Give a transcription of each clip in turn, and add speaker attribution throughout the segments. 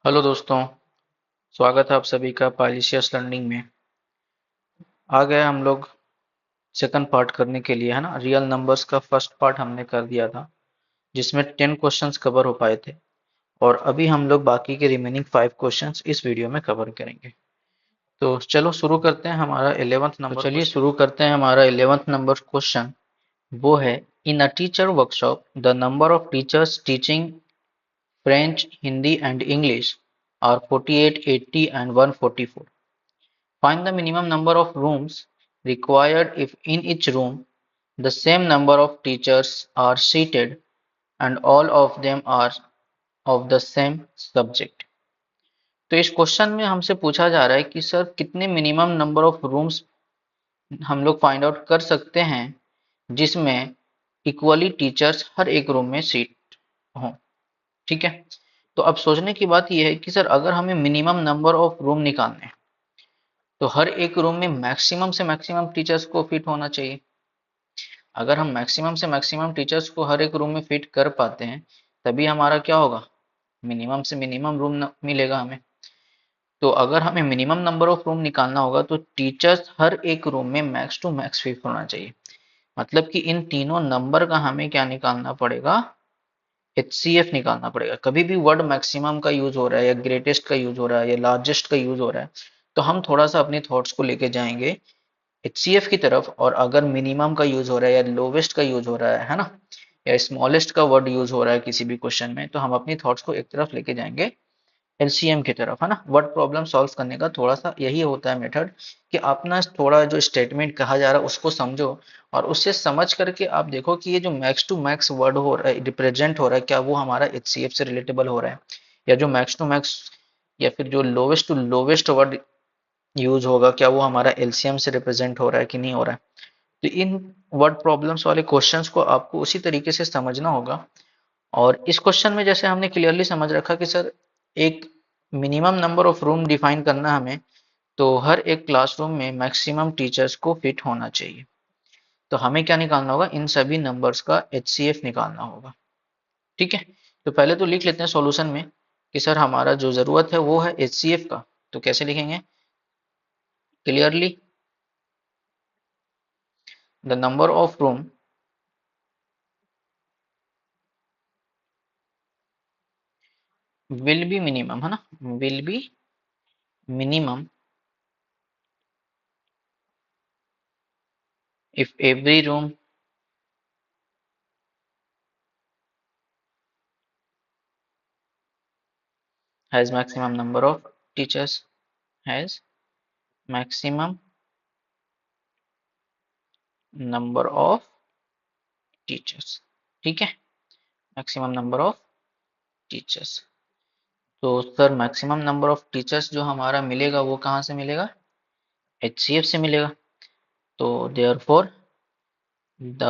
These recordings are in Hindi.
Speaker 1: हेलो दोस्तों। स्वागत है आप सभी का पाइलिशियस लर्निंग में। आ गए हम लोग सेकंड पार्ट करने के लिए, है ना। रियल नंबर्स का फर्स्ट पार्ट हमने कर दिया था जिसमें 10 क्वेश्चंस कवर हो पाए थे। और अभी हम लोग बाकी के रिमेनिंग 5 क्वेश्चंस इस वीडियो में कवर करेंगे। तो चलो शुरू करते हैं हमारा 11th नंबर। तो चलिए शुरू करते हैं हमारा 11th नंबर क्वेश्चन। वो है, in a teacher workshop the number of teachers teaching French, Hindi and English are 48, 80 and 144. Find the minimum number of rooms required if in each room the same number of teachers are seated and all of them are of the same subject. तो इस क्वेश्चन में हमसे पूछा जा रहा है कि सर कितने मिनिमम नंबर ऑफ रूम्स हम लोग फाइंड आउट कर सकते हैं जिसमें इक्वली टीचर्स हर एक रूम में सीट हों। ठीक है। तो अब सोचने की बात यह है कि सर अगर हमें मिनिमम नंबर ऑफ रूम निकालने हैं तो हर एक रूम में मैक्सिमम से मैक्सिमम टीचर्स को फिट होना चाहिए। अगर हम मैक्सिमम से मैक्सिमम टीचर्स को हर एक रूम में फिट कर पाते हैं तभी हमारा क्या होगा, मिनिमम से मिनिमम रूम मिलेगा हमें। तो अगर हमें मिनिमम नंबर ऑफ रूम निकालना होगा तो टीचर्स हर एक रूम में मैक्स टू मैक्स फिट होना चाहिए। मतलब कि इन तीनों नंबर का हमें क्या निकालना पड़ेगा, HCF निकालना पड़ेगा। कभी भी वर्ड मैक्सिमम का यूज हो रहा है या ग्रेटेस्ट का यूज हो रहा है या लार्जेस्ट का यूज हो रहा है तो हम थोड़ा सा अपने थॉट्स को लेके जाएंगे HCF की तरफ। और अगर मिनिमम का यूज हो रहा है या लोवेस्ट का यूज हो रहा है ना, या स्मॉलेस्ट का वर्ड यूज हो रहा है किसी भी क्वेश्चन में, तो हम अपनी थॉट्स को एक तरफ लेके जाएंगे LCM की तरफ, है ना। वर्ड प्रॉब्लम सॉल्व करने का थोड़ा सा यही होता है मेथड कि आप ना थोड़ा जो स्टेटमेंट कहा जा रहा है उसको समझो और उससे समझ करके आप देखो कि ये जो मैक्स टू मैक्स वर्ड हो रहा है, रिप्रेजेंट हो रहा है, क्या वो हमारा HCF से रिलेटेबल हो रहा है, या जो मैक्स टू मैक्स या फिर जो lowest to lowest word use होगा क्या वो हमारा LCM से रिप्रेजेंट हो रहा है कि नहीं हो रहा है। तो इन वर्ड प्रॉब्लम्स वाले क्वेश्चंस को आपको उसी तरीके से समझना होगा। और इस क्वेश्चन में जैसे हमने क्लियरली समझ रखा कि सर एक minimum number of room define करना है हमें, तो हर एक क्लासरूम में मैक्सिमम टीचर्स को फिट होना चाहिए। तो हमें क्या निकालना होगा, इन सभी नंबर्स का HCF निकालना होगा। ठीक है। तो पहले तो लिख लेते हैं सॉल्यूशन में कि सर हमारा जो जरूरत है वो है HCF का। तो कैसे लिखेंगे, clearly the number of room will be minimum, है ना, will be minimum if every room has maximum number of teachers, has maximum number of teachers। ठीक है, मैक्सिमम नंबर ऑफ टीचर्स। तो sir maximum number of teachers जो हमारा मिलेगा वो कहाँ से मिलेगा, HCF से मिलेगा। तो therefore the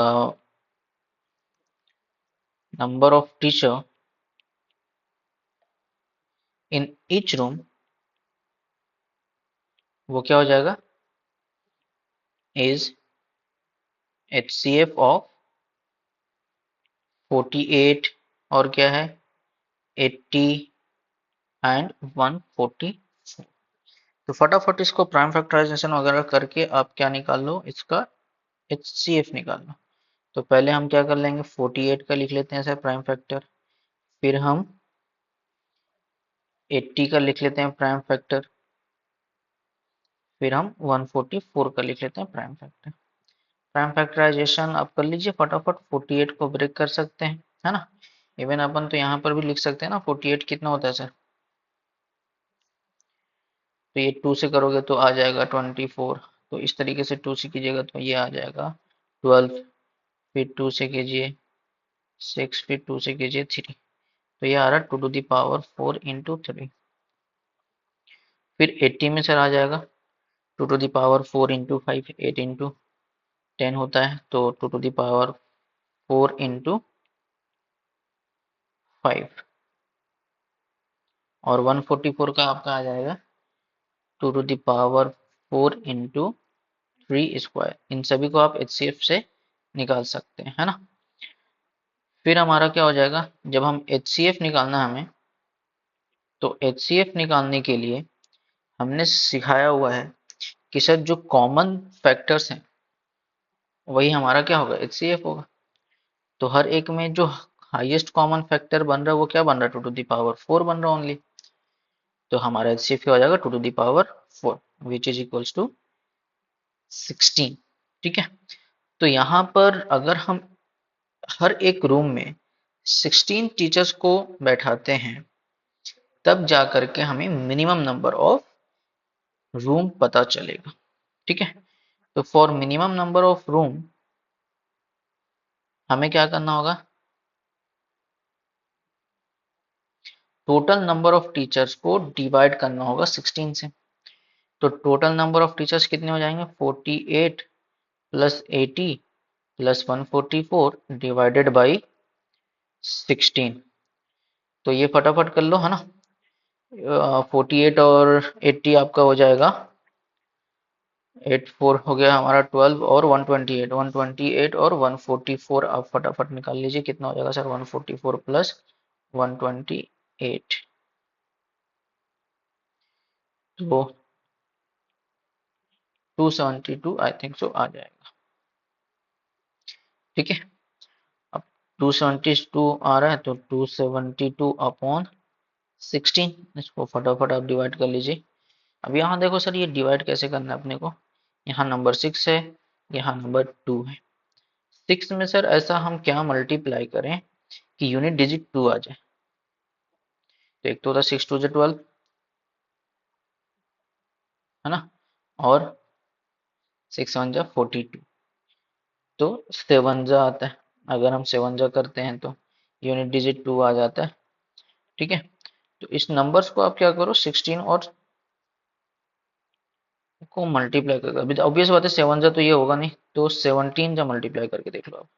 Speaker 1: number of teacher in each room, वो क्या हो जाएगा, इज HCF ऑफ 48 और क्या है 80 एंड 144। तो फटाफट इसको प्राइम फैक्टराइजेशन वगैरह करके आप क्या निकाल लो, इसका HCF निकाल लो। तो पहले हम क्या कर लेंगे, 48 का लिख लेते हैं सर प्राइम फैक्टर, फिर हम 80 का लिख लेते हैं प्राइम फैक्टर, फिर हम 144 का लिख लेते हैं प्राइम फैक्टर। प्राइम फैक्टराइजेशन आप कर लीजिए फटाफट, 48 को ब्रेक कर सकते हैं, है ना। इवन अपन तो यहाँ पर भी लिख सकते हैं ना, 48 कितना होता है सर, तो ये 2 से करोगे तो आ जाएगा 24। तो इस तरीके से 2 से कीजिएगा तो ये आ जाएगा 12, फिर 2 से कीजिए 6, फिर 2 से कीजिए 3। तो ये आ रहा है 2 टू द पावर 4 इंटू 3। फिर 80 में सर आ जाएगा 2 to the power 4 into 5, 8 into 10 होता है, तो 2 टू द पावर 4 इंटू 5। और 144 का आपका आ जाएगा 2 to the power 4 into 3 square. इन सभी को आप HCF से निकाल सकते हैं, है ना। फिर हमारा क्या हो जाएगा, जब हम HCF निकालना हमें तो HCF निकालने के लिए हमने सिखाया हुआ है कि सर जो कॉमन फैक्टर्स हैं वही हमारा क्या होगा, HCF होगा। तो हर एक में जो हाईएस्ट कॉमन फैक्टर बन रहा है वो क्या बन रहा है, 2 to the power 4 बन रहा है ओनली। तो हमारा HCF क्या हो जाएगा, 2 to the power 4 which is equals to 16। ठीक है, तो यहाँ पर अगर हम हर एक रूम में 16 टीचर्स को बैठाते हैं तब जा करके हमें मिनिमम नंबर ऑफ रूम पता चलेगा। ठीक है, तो for minimum number of room हमें क्या करना होगा, टोटल नंबर ऑफ टीचर्स को डिवाइड करना होगा 16 से। तो टोटल नंबर ऑफ टीचर्स कितने हो जाएंगे, 48 प्लस 80 प्लस 144 डिवाइडेड बाई 16। तो ये फटाफट कर लो है ना, 48 और 80 आपका हो जाएगा 84 हो गया हमारा 12 और 128 और 144 आप फटाफट निकाल लीजिए कितना हो जाएगा सर, 144 प्लस 128 तो 272 आई थिंक सो आ जाएगा। ठीक है, अब 272 आ रहा है तो 272 अपॉन 16, इसको फटाफट आप डिवाइड कर लीजिए। अब यहाँ देखो सर ये डिवाइड कैसे करना है अपने को, यहाँ नंबर 6 है, यहाँ नंबर 2 है। 6 में सर ऐसा हम क्या मल्टीप्लाई करें कि यूनिट डिजिट 2 आ जाए। तो एक तो होता 6 2 12 है ना, और 6 1 42 तो 7 जा आता है। अगर हम 7 जा करते हैं तो यूनिट डिजिट 2 आ जाता है। ठीक है, तो इस नंबर्स को आप क्या करो, 16 और को मल्टीप्लाई कर, अभी ऑब्वियस बात है 7 जा तो ये होगा नहीं, तो 17 जा मल्टीप्लाई करके देख लो आप।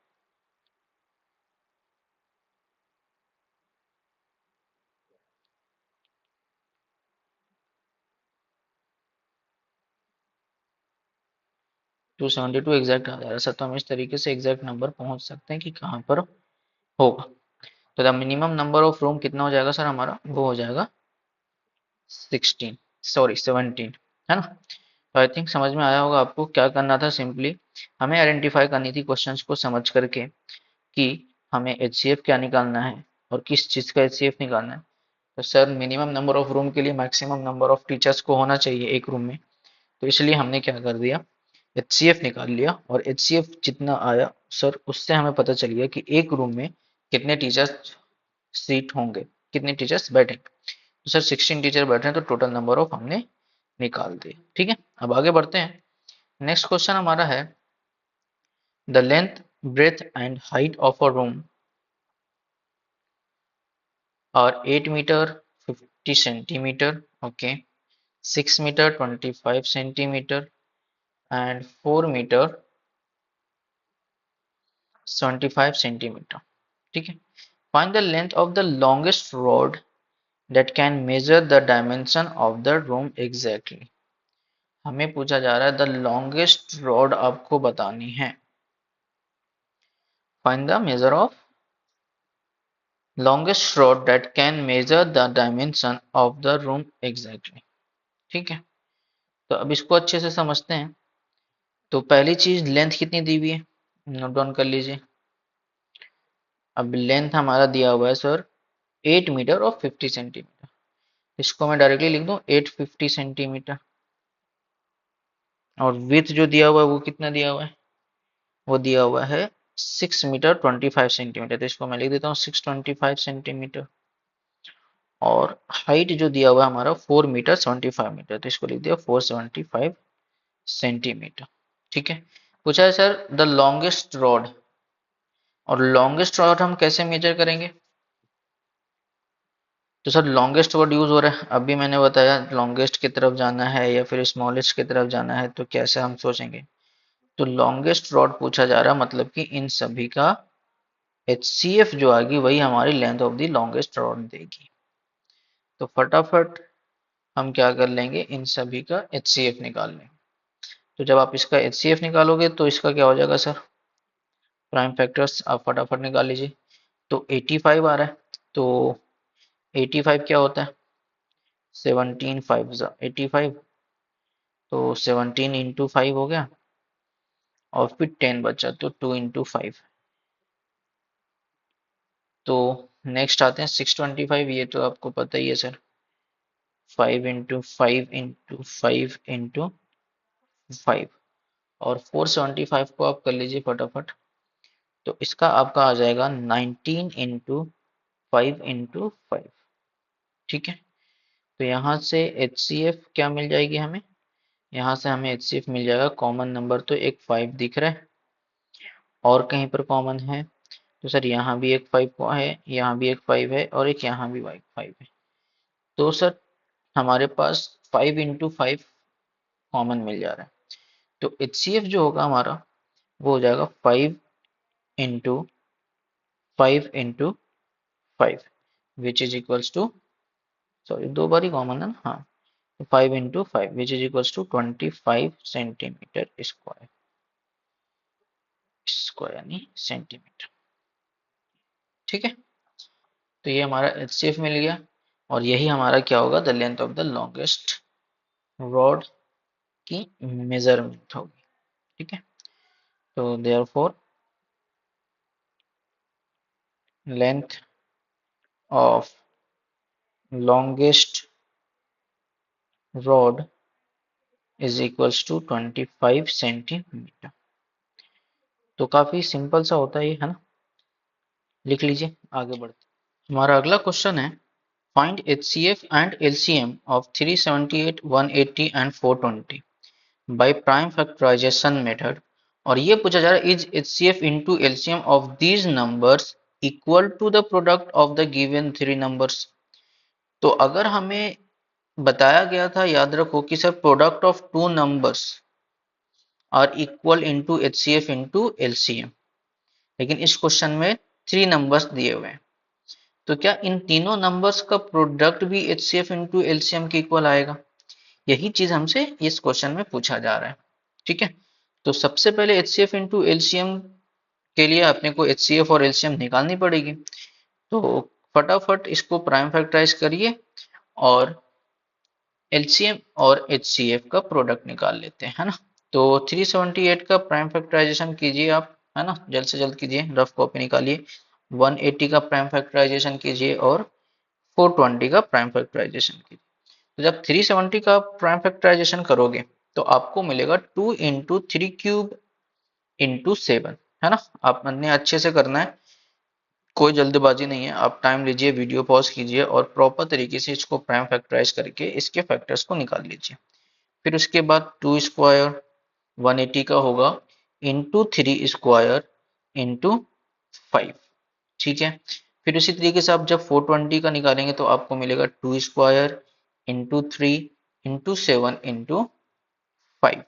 Speaker 1: 272 एग्जैक्ट आ जा रहा है सर, तो हम इस तरीके से एग्जैक्ट नंबर पहुंच सकते हैं कि कहाँ पर होगा। तो the minimum number of room कितना हो जाएगा सर हमारा, वो हो जाएगा 16, सॉरी 17 है ना। तो आई थिंक समझ में आया होगा आपको क्या करना था, सिंपली हमें आइडेंटिफाई करनी थी क्वेश्चंस को समझ करके कि हमें HCF क्या निकालना है और किस चीज़ का HCF निकालना है। तो sir minimum number of room के लिए मैक्सिमम नंबर ऑफ टीचर्स को होना चाहिए एक रूम में, तो इसलिए हमने क्या कर दिया, HCF निकाल लिया। और HCF जितना आया सर उससे हमें पता चल गया कि एक रूम में कितने टीचर्स सीट होंगे, कितने टीचर्स बैठेंगे। तो सर 16 टीचर बैठ रहे हैं तो टोटल नंबर ऑफ हमने निकाल दिए। ठीक है, अब आगे बढ़ते हैं। नेक्स्ट क्वेश्चन हमारा है the length breadth and height of a room और 8 metre 50 centimetre, okay, 6 metre 25 centimetre and 4 metre 75 centimetre. ठीक है, find the length of the longest road that can measure the dimension of the room exactly। हमें पूछा जा रहा है द लॉन्गेस्ट रॉड आपको बतानी है, find the measure of longest rod that can measure the dimension of the room exactly। ठीक है, तो अब इसको अच्छे से समझते हैं। तो पहली चीज लेंथ कितनी दी हुई है, नोट डाउन कर लीजिए। अब लेंथ हमारा दिया हुआ है सर 8 मीटर और 50 सेंटीमीटर, इसको मैं डायरेक्टली लिख दूं 850 सेंटीमीटर। और विथ जो दिया हुआ है वो कितना दिया हुआ है, वो दिया हुआ है 6 मीटर 25 सेंटीमीटर, तो इसको मैं लिख देता हूँ 625 सेंटीमीटर। और हाइट जो दिया हुआ है हमारा 4 मीटर 75 मीटर, तो इसको लिख दिया 475 सेंटीमीटर। ठीक है, पूछा है सर द लॉन्गेस्ट रॉड, और लॉन्गेस्ट रॉड हम कैसे मेजर करेंगे। तो सर लॉन्गेस्ट वर्ड यूज हो रहा है, अभी मैंने बताया लॉन्गेस्ट की तरफ जाना है या फिर स्मॉलेस्ट की तरफ जाना है तो कैसे हम सोचेंगे। तो लॉन्गेस्ट रॉड पूछा जा रहा है, मतलब कि इन सभी का HCF जो आएगी वही हमारी length of the longest rod देगी। तो फटाफट हम क्या कर लेंगे, इन सभी का HCF निकाल लेंगे। तो जब आप इसका HCF निकालोगे तो इसका क्या हो जाएगा सर, प्राइम फैक्टर्स आप फटाफट निकाल लीजिए। तो 85 आ रहा है, तो 85 क्या होता है, 17 5 85, तो 17 इंटू 5 हो गया, और फिर 10 बचा, तो 2 इंटू 5। तो नेक्स्ट आते हैं 625, ये तो आपको पता ही है सर, 5 इंटू 5 इंटू 5 इंटू 5, और 475 को आप कर लीजिए फटाफट। तो इसका आपका आ जाएगा 19 इंटू 5 इंटू 5। ठीक है, तो यहाँ से HCF क्या मिल जाएगी हमें, यहाँ से हमें HCF मिल जाएगा, कॉमन नंबर तो एक 5 दिख रहा है, और कहीं पर कॉमन है तो सर यहाँ भी एक 5 है, यहाँ भी एक 5 है, और एक यहाँ भी 5 है। तो सर हमारे पास 5 इंटू 5 कॉमन मिल जा रहा है। तो HCF जो होगा हमारा, वो हो जाएगा 5 into 5 into 5, which is equals to, sorry दो बार ही कॉमन है ना, हाँ, 5 into 5 which is equals to 25 centimetre square, square यानी सेंटीमीटर। ठीक है, तो ये हमारा HCF मिल गया, और यही हमारा क्या होगा, the length of the longest rod की मेजरमेंट होगी। ठीक है, तो therefore length of longest rod is equals to 25 centimetre. तो काफी सिंपल सा होता है ये, है ना, लिख लीजिए, आगे बढ़ते। हमारा अगला क्वेश्चन है, find HCF and LCM of 378, 180 एंड 420 बाय प्राइम फैक्टराइजेशन मेथड। और ये पूछा जा रहा है, is HCF into LCM of these numbers equal to the product of the given three numbers. तो अगर हमें बताया गया था, याद रखो कि sir product of two numbers are equal into HCF into LCM, लेकिन इस क्वेश्चन में थ्री नंबर्स दिए हुए हैं, तो क्या इन तीनों नंबर्स का प्रोडक्ट भी HCF इनटू LCM के इक्वल आएगा? यही चीज हमसे इस क्वेश्चन में पूछा जा रहा है। ठीक है, तो सबसे पहले HCF इनटू LCM के लिए अपने को HCF और LCM निकालनी पड़ेगी। तो फटाफट इसको प्राइम फैक्टराइज करिए और LCM और HCF का प्रोडक्ट निकाल लेते हैं, है ना। तो 378 का प्राइम फैक्टराइजेशन कीजिए आप, है ना, जल्द से जल्द कीजिए, रफ कॉपी निकालिए। 180 का प्राइम फैक्टराइजेशन कीजिए, और 420 का प्राइम फैक्टराइजेशन कीजिए। तो जब 370 का प्राइम फैक्टराइजेशन करोगे तो आपको मिलेगा 2 इंटू 3³ इंटू 7, है ना। आपने अच्छे से करना है, कोई जल्दबाजी नहीं है, आप टाइम लीजिए, वीडियो पॉज कीजिए, और प्रॉपर तरीके से इसको प्राइम फैक्टराइज करके इसके फैक्टर्स को निकाल लीजिए। फिर उसके बाद 2 स्क्वायर 180 का होगा इंटू 3 स्क्वायर इंटू 5। ठीक है, फिर उसी तरीके से आप जब 420 का निकालेंगे तो आपको मिलेगा 2 स्क्वायर इंटू 3 इंटू 7 इंटू 5।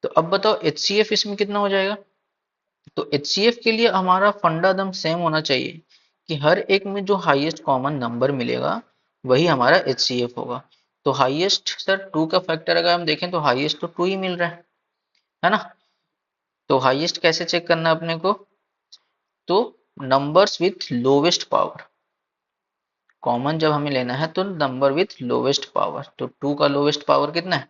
Speaker 1: तो अब बताओ HCF इसमें कितना हो जाएगा। तो HCF के लिए हमारा फंडा दम सेम होना चाहिए कि हर एक में जो हाईएस्ट कॉमन नंबर मिलेगा वही हमारा HCF होगा। तो हाईएस्ट सर 2 का फैक्टर अगर हम देखें तो हाईएस्ट तो 2 ही मिल रहा है ना। तो हाईएस्ट कैसे चेक करना है अपने को, तो numbers with lowest power, common जब हमें लेना है तो नंबर विथ लोवेस्ट पावर। तो 2 का लोवेस्ट पावर कितना है,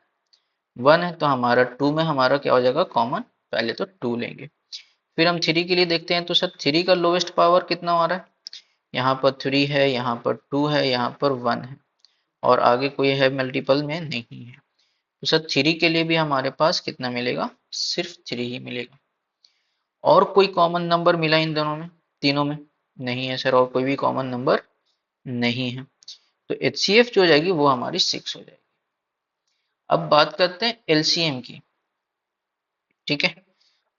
Speaker 1: 1 है, तो हमारा 2 में हमारा क्या हो जाएगा कॉमन, पहले तो 2 लेंगे। फिर हम 3 के लिए देखते हैं, तो सर 3 का लोवेस्ट पावर कितना आ रहा है, यहाँ पर 3 है, यहाँ पर 2 है, यहाँ पर 1 है, और आगे कोई है मल्टीपल में नहीं है। तो सर 3 के लिए भी हमारे पास कितना मिलेगा, सिर्फ 3 ही मिलेगा। और कोई कॉमन नंबर मिला इन दोनों में, तीनों में नहीं है सर, और कोई भी कॉमन नंबर नहीं है। तो HCF जो हो जाएगी वो हमारी 6 हो जाएगी। अब बात करते हैं LCM की। ठीक है,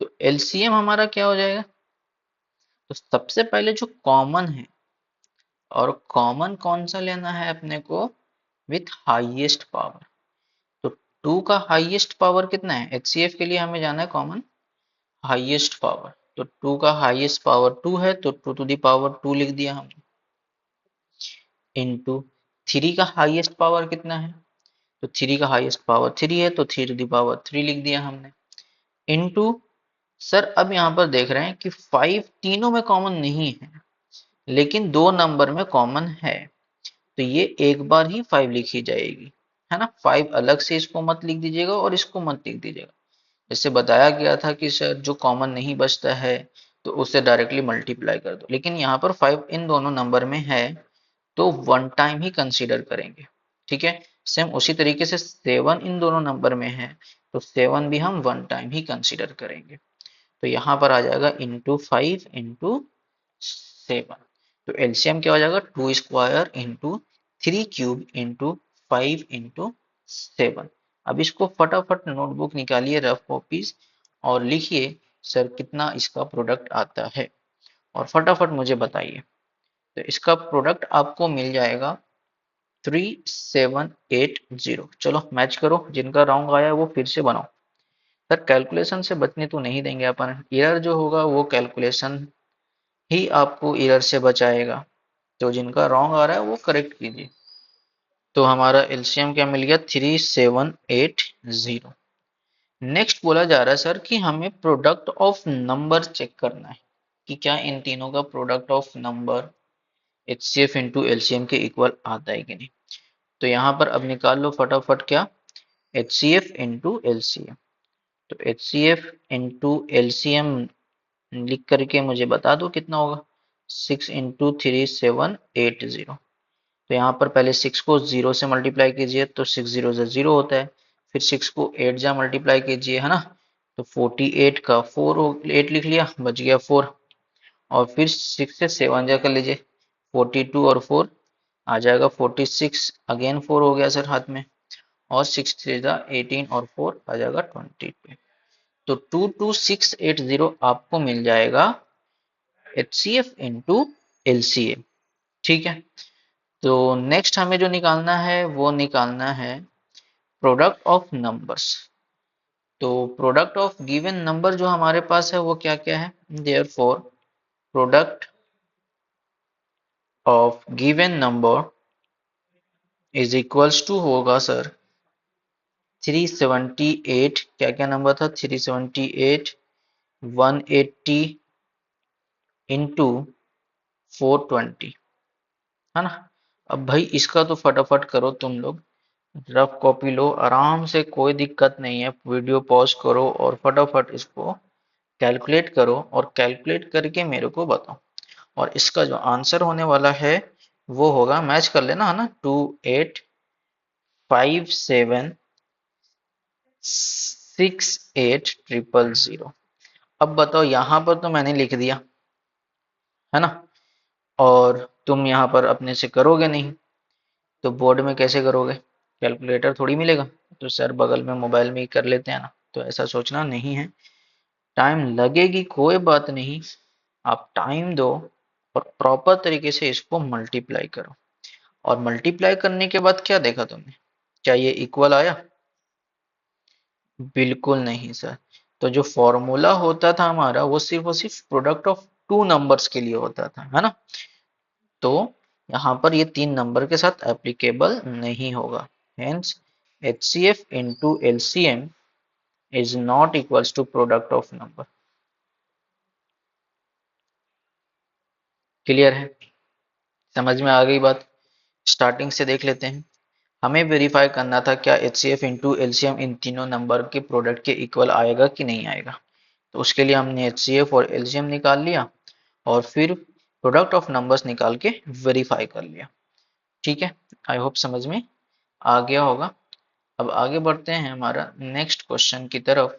Speaker 1: तो LCM हमारा क्या हो जाएगा, तो सबसे पहले जो कॉमन है, और कॉमन कौन सा लेना है अपने को, विथ हाईएस्ट पावर। तो 2 का हाईएस्ट पावर कितना है, HCF के लिए हमें जाना है कॉमन हाईएस्ट पावर। तो 2 का हाईएस्ट पावर 2 है, तो 2 टू दी पावर 2 लिख दिया हमने, इंटू 3 का हाईएस्ट पावर कितना है, तो 3 का हाईएस्ट पावर 3 है, तो 3 टू दी पावर 3 लिख दिया हमने, इंटू सर अब यहाँ पर देख रहे हैं कि 5 तीनों में कॉमन नहीं है, लेकिन दो नंबर में कॉमन है। तो ये एक बार ही 5 लिखी जाएगी, है ना। 5 अलग से इसको मत लिख दीजिएगा और इसको मत लिख दीजिएगा। जैसे बताया गया था कि सर जो कॉमन नहीं बचता है तो उससे डायरेक्टली मल्टीप्लाई कर दो, लेकिन यहाँ पर 5 इन दोनों नंबर में है तो वन टाइम ही कंसीडर करेंगे। ठीक है, सेम उसी तरीके से 7 इन दोनों नंबर में है तो 7 भी हम वन टाइम ही कंसीडर करेंगे। तो यहाँ पर आ जाएगा इंटू 5 इंटू 7। तो एलसीएम क्या हो जाएगा 2 square into 3 cube into 5 into 7। अब इसको फटाफट नोटबुक निकालिए, रफ कॉपीज, और लिखिए सर कितना इसका प्रोडक्ट आता है और फटाफट मुझे बताइए। तो इसका प्रोडक्ट आपको मिल जाएगा 3780। चलो मैच करो, जिनका रॉन्ग आया है वो फिर से बनाओ। सर कैलकुलेशन से बचने तो नहीं देंगे अपन, एरर जो होगा वो कैलकुलेशन ही आपको एरर से बचाएगा। तो जिनका रॉन्ग आ रहा है वो करेक्ट कीजिए। तो हमारा एलसीएम क्या मिल गया 3780। नेक्स्ट बोला जा रहा है सर कि हमें प्रोडक्ट ऑफ नंबर चेक करना है कि क्या इन तीनों का product of number HCF into LCM के इक्वल आता है कि नहीं। तो यहाँ पर अब निकाल लो फटाफट क्या एचसीएफ इंटू एलसीएम। तो एचसीएफ इंटू एलसीएम लिख करके मुझे बता दो कितना होगा 6 इंटू 3780। तो यहाँ पर पहले 6 को 0 से मल्टीप्लाई कीजिए तो 6 जीरो से 0 होता है। फिर 6 को 8 जा मल्टीप्लाई कीजिए, है ना। तो 48 का 4 8 लिख लिया, बच गया 4। और फिर 6 से 7 जा कर लीजिए, 42 और 4 आ जाएगा 46। अगेन 4 हो गया सर हाथ में, और 6 थ्री जा 18 और 4 आ जाएगा 22। तो 22680 आपको मिल जाएगा एचसीएफ इंटू एलसीए। ठीक है, तो नेक्स्ट हमें जो निकालना है वो निकालना है प्रोडक्ट ऑफ नंबर्स। तो प्रोडक्ट ऑफ गिवन नंबर जो हमारे पास है वो क्या क्या है, therefore product of given number is equals to होगा सर 378। क्या क्या नंबर था 378 180 इंटू 420, है ना। अब भाई इसका तो फटाफट करो तुम लोग, रफ कॉपी लो आराम से, कोई दिक्कत नहीं है। वीडियो पॉज करो और फटाफट इसको कैलकुलेट करो और कैलकुलेट करके मेरे को बताओ। और इसका जो आंसर होने वाला है वो होगा, मैच कर लेना, है ना, 28576800। अब बताओ, यहाँ पर तो मैंने लिख दिया, है ना, और तुम यहाँ पर अपने से करोगे नहीं तो बोर्ड में कैसे करोगे, कैलकुलेटर थोड़ी मिलेगा। तो सर बगल में मोबाइल में ही कर लेते हैं ना, तो ऐसा सोचना नहीं है। टाइम लगेगी कोई बात नहीं, आप टाइम दो और प्रॉपर तरीके से इसको मल्टीप्लाई करो। और मल्टीप्लाई करने के बाद क्या देखा तुमने, क्या ये इक्वल आया, बिल्कुल नहीं सर। तो जो फॉर्मूला होता था हमारा वो सिर्फ और सिर्फ प्रोडक्ट ऑफ टू नंबर्स के लिए होता था, है ना। तो यहाँ पर ये 3 नंबर के साथ एप्लीकेबल नहीं होगा। Hence HCF into LCM is not equals to product of number। Clear है, समझ में आ गई बात। स्टार्टिंग से देख लेते हैं। हमें वेरीफाई करना था क्या HCF into LCM इन तीनों नंबर के प्रोडक्ट के इक्वल आएगा कि नहीं आएगा। तो उसके लिए हमने HCF और LCM निकाल लिया और फिर प्रोडक्ट ऑफ नंबर्स निकाल के वेरीफाई कर लिया। ठीक है, आई होप समझ में आ गया होगा। अब आगे बढ़ते हैं हमारा नेक्स्ट क्वेश्चन की तरफ,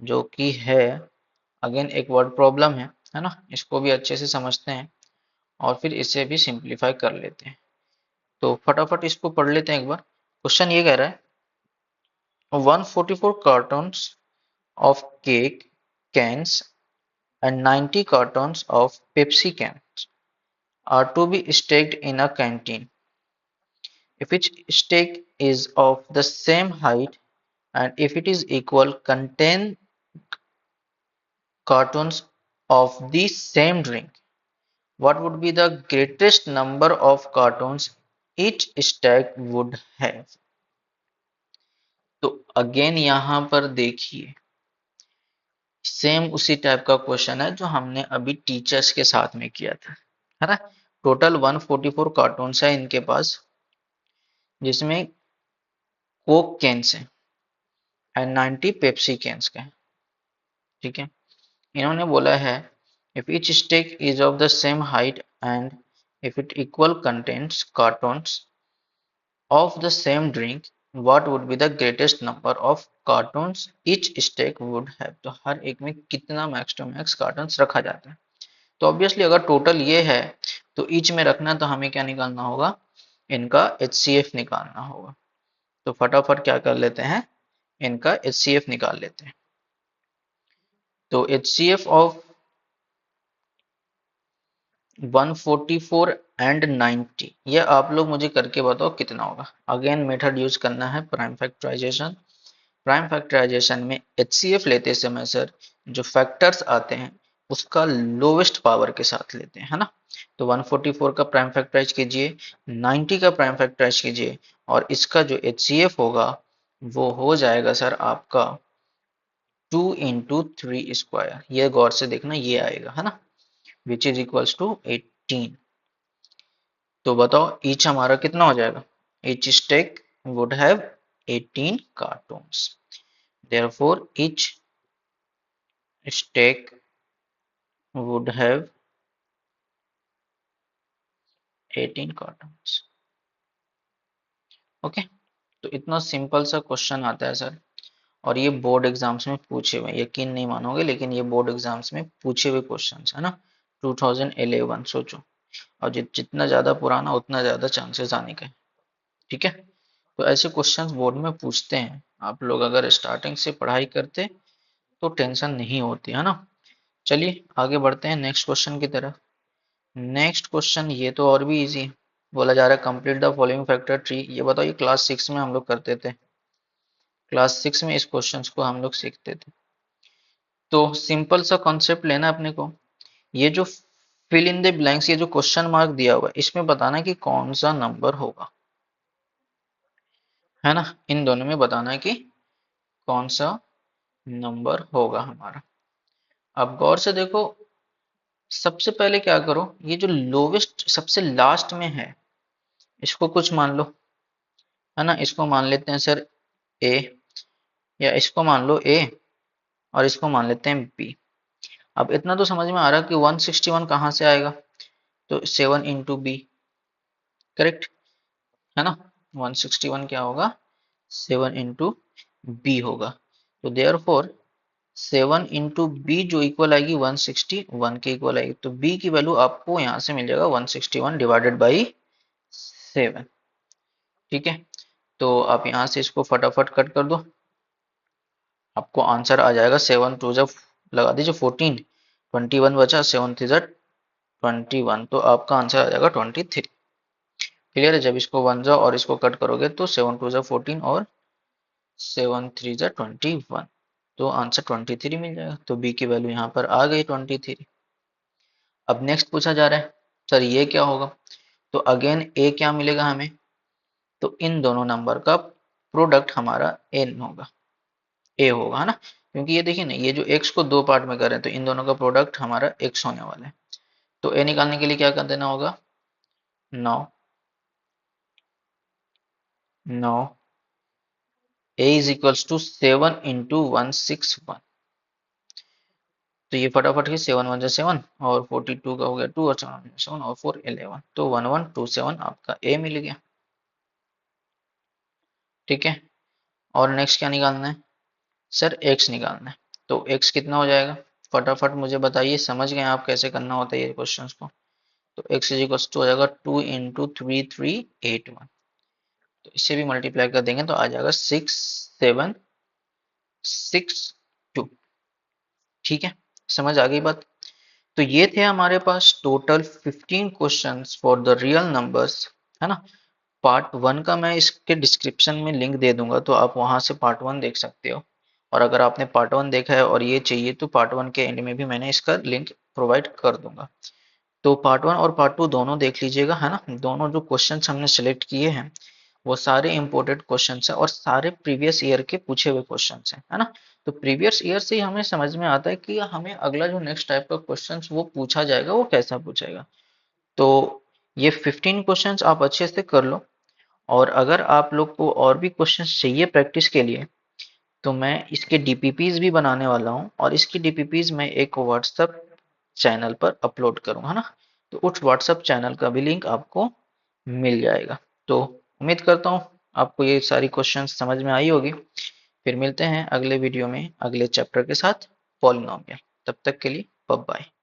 Speaker 1: जो कि है अगेन एक वर्ड प्रॉब्लम है ना। इसको भी अच्छे से समझते हैं और फिर इसे भी सिंप्लीफाई कर लेते हैं। तो फटाफट इसको पढ़ लेते हैं एक बार। क्वेश्चन ये कह रहा है 144 cartons of cake cans and 90 cartons of Pepsi cans are to be stacked in a canteen. If each stack is of the same height and if it is equal, contain cartons of the same drink. What would be the greatest number of cartons each stack would have? तो अगेन यहाँ पर देखिए, सेम उसी टाइप का क्वेश्चन है जो हमने अभी टीचर्स के साथ में किया था, है ना। टोटल 144 कार्टून्स है इनके पास जिसमें कोक कैंस है एंड 90 पेप्सी कैंस का है। ठीक है, इन्होंने बोला है if each stick is of the same height and if it equal contains cartons of the same drink, what would be the greatest number of cartons each stick would have? तो हर एक में कितना मैक्स टू मैक्स कार्टन्स रखा जाता है। तो ऑब्वियसली अगर टोटल ये है तो ईच में रखना, तो हमें क्या निकालना होगा, इनका HCF निकालना होगा। तो फटाफट क्या कर लेते हैं, इनका HCF निकाल लेते हैं। तो HCF ऑफ 144 एंड 90, ये आप लोग मुझे करके बताओ कितना होगा। अगेन मेथड यूज करना है प्राइम फैक्टराइजेशन। प्राइम फैक्टराइजेशन में HCF लेते समय सर जो फैक्टर्स आते हैं उसका लोवेस्ट पावर के साथ लेते हैं, है ना। तो 144 का प्राइम फैक्टराइज कीजिए, 90 का प्राइम फैक्टराइज कीजिए, और इसका जो HCF होगा वो हो जाएगा सर आपका 2 इंटू 3 स्क्वायर। ये गौर से देखना, ये आएगा, है ना, विच इज इक्वल्स टू 18। तो बताओ ईच हमारा कितना हो जाएगा, each stack would have 18 cartons, therefore each stack would have 18 cartons। Okay, तो इतना सिंपल सा क्वेश्चन आता है सर, और ये बोर्ड एग्जाम्स में पूछे हुए, यकीन नहीं मानोगे लेकिन ये बोर्ड एग्जाम्स में पूछे हुए क्वेश्चन है ना, 2011। सोचो, और जितना ज्यादा पुराना उतना ज्यादा चांसेस आने का है। ठीक है, तो ऐसे क्वेश्चंस बोर्ड में पूछते हैं। आप लोग अगर स्टार्टिंग से पढ़ाई करते तो टेंशन नहीं होती, है ना। चलिए आगे बढ़ते हैं नेक्स्ट क्वेश्चन की तरफ। नेक्स्ट क्वेश्चन ये तो और भी इजी है। बोला जा रहा है complete the following factor tree. ये बताओ, ये क्लास 6 में हम लोग करते थे, क्लास 6 में इस क्वेश्चन को हम लोग सीखते थे। तो सिंपल सा कॉन्सेप्ट लेना अपने को, ये जो फिल इन द ब्लैंक्स, ये जो क्वेश्चन मार्क दिया हुआ है, इसमें बताना है कि कौन सा नंबर होगा, है ना। इन दोनों में बताना है कि कौन सा नंबर होगा हमारा। अब गौर से देखो, सबसे पहले क्या करो, ये जो लोवेस्ट सबसे लास्ट में है इसको कुछ मान लो, है ना। इसको मान लेते हैं सर ए, या इसको मान लो ए, और इसको मान लेते हैं बी। अब इतना तो समझ में आ रहा है कि 161 कहाँ से आएगा, तो 7 इंटू बी, करेक्ट, है ना। 161 क्या होगा, 7 इंटू बी होगा। तो देयर फोर 7 इंटू बी जो इक्वल आएगी 161 के इक्वल आएगी। तो बी की वैल्यू आपको यहाँ से मिल जाएगा 161 डिवाइडेड बाई 7। ठीक है, तो आप यहाँ से इसको फटाफट कट कर दो, आपको आंसर आ जाएगा 7 टू जब लगा दीजिए 14, 21 बचा, 7 थ्री जब 21, तो आपका आंसर आ जाएगा 23। क्लियर है, जब इसको 1 जा और इसको कट करोगे तो 7 टू जा 14 और 7 थ्री जा 21, तो आंसर 23 मिल जाएगा। तो बी की वैल्यू यहाँ पर आ गई 23। अब नेक्स्ट पूछा जा रहा है सर ये क्या होगा, तो अगेन ए क्या मिलेगा हमें, तो इन दोनों नंबर का प्रोडक्ट हमारा एन होगा, ए होगा, है ना। क्योंकि ये देखिए ना, ये जो एक्स को दो पार्ट में करें तो इन दोनों का प्रोडक्ट हमारा एक्स होने वाला है। तो ए निकालने के लिए क्या कर देना होगा, 9 9 ए इज इक्वल्स टू 7 इंटू 161। तो ये फटाफट ही 7 1 7 और 42 का हो गया 2 और 7 और 4 11, तो 1127 आपका ए मिल गया। ठीक है, और नेक्स्ट क्या निकालना है सर, एक्स निकालना है। तो एक्स कितना हो जाएगा, फटाफट मुझे बताइए, समझ गए आप कैसे करना होता है ये क्वेश्चंस को। तो एक्स इज इक्वल टू हो जाएगा 2 इंटू 3381, तो इससे भी मल्टीप्लाई कर देंगे तो आ जाएगा 6762। ठीक है, समझ आ गई बात। तो ये थे हमारे पास total 15 questions for the real numbers, है ना। पार्ट 1 का मैं इसके डिस्क्रिप्शन में लिंक दे दूंगा, तो आप वहां से पार्ट 1 देख सकते हो। और अगर आपने पार्ट 1 देखा है और ये चाहिए तो पार्ट 1 के एंड में भी मैंने इसका लिंक प्रोवाइड कर दूंगा। तो पार्ट 1 और पार्ट 2 दोनों देख लीजिएगा, है ना। दोनों जो क्वेश्चंस हमने सेलेक्ट किए हैं वो सारे इंपोर्टेंट क्वेश्चंस हैं और सारे प्रीवियस ईयर के पूछे हुए क्वेश्चंस हैं, है ना। तो प्रीवियस ईयर से ही हमें समझ में आता है कि हमें अगला जो नेक्स्ट टाइप का क्वेश्चंस वो पूछा जाएगा वो कैसा पूछेगा। तो ये 15 क्वेश्चंस आप अच्छे से कर लो, और अगर आप लोग को और भी क्वेश्चंस चाहिए प्रैक्टिस के लिए, तो मैं इसके डीपीपीज भी बनाने वाला हूँ, और इसकी डीपीपीज मैं एक व्हाट्सएप चैनल पर अपलोड करूँगा, है ना। तो उस व्हाट्सएप चैनल का भी लिंक आपको मिल जाएगा। तो उम्मीद करता हूँ आपको ये सारी क्वेश्चंस समझ में आई होगी। फिर मिलते हैं अगले वीडियो में अगले चैप्टर के साथ, पॉलिनोमियल। तब तक के लिए बाय बाय।